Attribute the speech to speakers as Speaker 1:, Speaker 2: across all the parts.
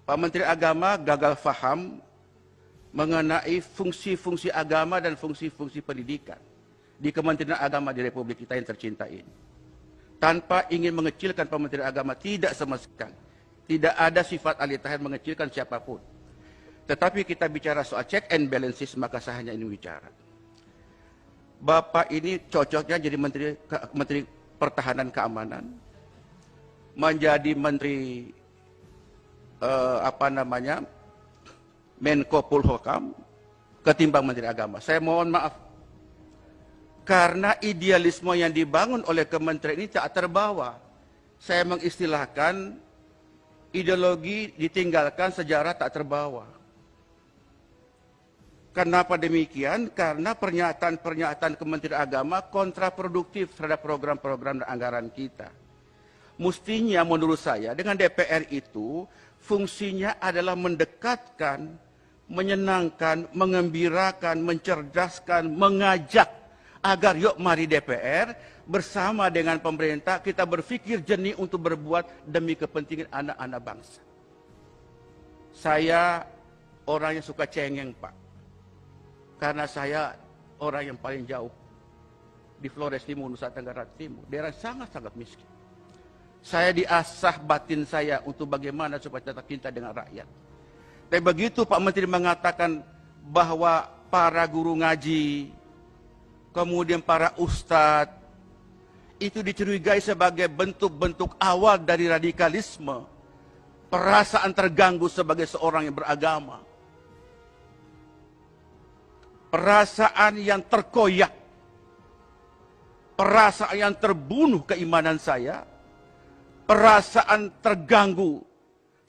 Speaker 1: Pak Menteri Agama gagal faham mengenai fungsi-fungsi agama dan fungsi-fungsi pendidikan di Kementerian Agama di Republik kita yang tercinta ini. Tanpa ingin mengecilkan Pak Menteri Agama, tidak sama sekali. Tidak ada sifat alih tahir mengecilkan siapapun. Tetapi kita bicara soal check and balances, maka saya hanya ingin bicara. Bapak ini cocoknya jadi Menteri Pertahanan Keamanan, menjadi Menteri Menko Polhukam ketimbang Menteri Agama. Saya mohon maaf, karena idealisme yang dibangun oleh kementerian ini tak terbawa. Saya mengistilahkan ideologi ditinggalkan, sejarah tak terbawa. Kenapa demikian? Karena pernyataan-pernyataan Kementerian Agama kontraproduktif terhadap program-program dan anggaran kita. Mestinya menurut saya dengan DPR itu fungsinya adalah mendekatkan, menyenangkan, mengembirakan, mencerdaskan, mengajak agar yuk mari DPR bersama dengan pemerintah kita berpikir jernih untuk berbuat demi kepentingan anak-anak bangsa. Saya orang yang suka cengeng, Pak. Karena saya orang yang paling jauh di Flores Timur, Nusa Tenggara Timur, daerah sangat-sangat miskin. Saya diasah batin saya untuk bagaimana supaya tetap cinta dengan rakyat. Tapi begitu Pak Menteri mengatakan bahwa para guru ngaji, kemudian para ustadz, itu dicurigai sebagai bentuk-bentuk awal dari radikalisme, perasaan terganggu sebagai seorang yang beragama, perasaan yang terkoyak, perasaan yang terbunuh keimanan saya, perasaan terganggu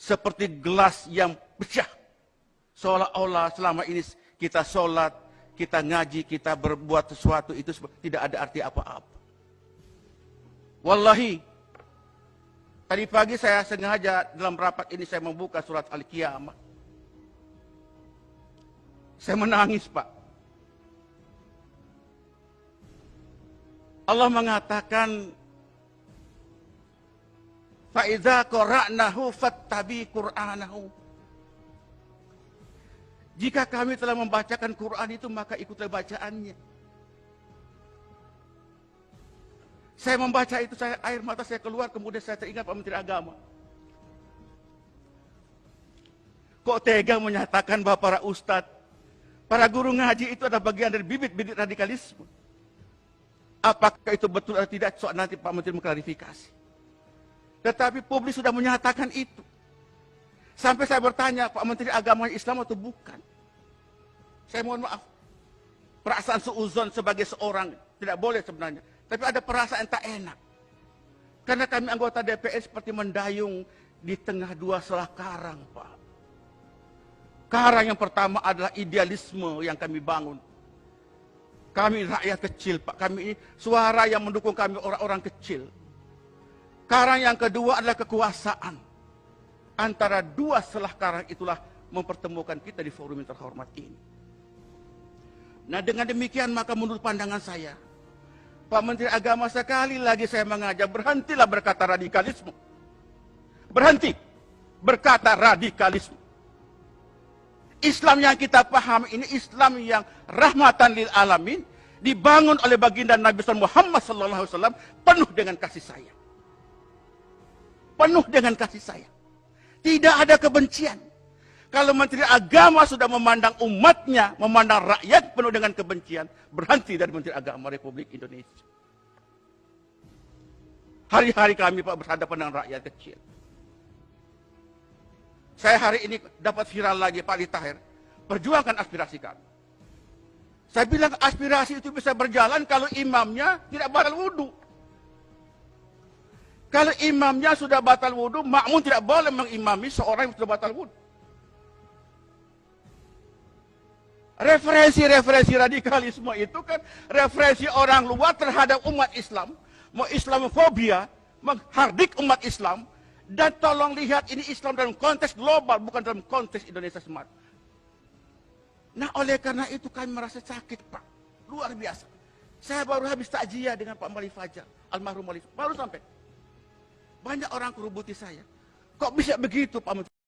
Speaker 1: seperti gelas yang pecah. Seolah-olah selama ini kita sholat, kita ngaji, kita berbuat sesuatu itu tidak ada arti apa-apa. Wallahi, tadi pagi saya sengaja dalam rapat ini saya membuka surat Al-Qiyamah. Saya menangis, Pak. Allah mengatakan, فَإِذَا قَرَأْنَهُ فَاتَّبِعْ قُرْآنَهُ. Jika kami telah membacakan Quran itu, maka ikutlah bacaannya. Saya membaca itu, air mata saya keluar, kemudian saya teringat Pak Menteri Agama. Kok tega menyatakan bahwa para ustadz, para guru ngaji itu adalah bagian dari bibit-bibit radikalisme. Apakah itu betul atau tidak, soal nanti Pak Menteri mengklarifikasi. Tetapi publik sudah menyatakan itu. Sampai saya bertanya, Pak Menteri Agama Islam atau bukan? Saya mohon maaf. Perasaan suuzon sebagai seorang tidak boleh sebenarnya. Tapi ada perasaan tak enak. Karena kami anggota DPR seperti mendayung di tengah dua selah karang, Pak. Karang yang pertama adalah idealisme yang kami bangun. Kami rakyat kecil, Pak. Kami ini suara yang mendukung kami orang-orang kecil. Karang yang kedua adalah kekuasaan. Antara dua selah karang itulah mempertemukan kita di forum yang terhormat ini. Nah, dengan demikian maka menurut pandangan saya, Pak Menteri Agama, sekali lagi saya mengajak, berhentilah berkata radikalisme. Berhenti berkata radikalisme. Islam yang kita pahami ini Islam yang rahmatan lil alamin, dibangun oleh baginda Nabi Muhammad SAW, penuh dengan kasih sayang. Penuh dengan kasih sayang. Tidak ada kebencian. Kalau Menteri Agama sudah memandang umatnya, memandang rakyat penuh dengan kebencian, berhenti dari Menteri Agama Republik Indonesia. Hari-hari kami, Pak, berhadapan dengan rakyat kecil. Saya hari ini dapat viral lagi, Pak Ali Tahir, perjuangkan aspirasi kami. Saya bilang aspirasi itu bisa berjalan kalau imamnya tidak batal wudhu. Kalau imamnya sudah batal wudhu, makmum tidak boleh mengimami seorang yang sudah batal wudhu. Referensi-referensi radikalisme itu kan referensi orang luar terhadap umat Islam, mau Islamofobia, menghardik umat Islam, dan tolong lihat ini Islam dalam konteks global, bukan dalam konteks Indonesia semata. Nah, oleh karena itu kami merasa sakit, Pak. Luar biasa. Saya baru habis takziah dengan Pak Mali Fajar, almarhum Mali, baru sampai. Banyak orang kerubuti saya. Kok bisa begitu, Pak Menteri?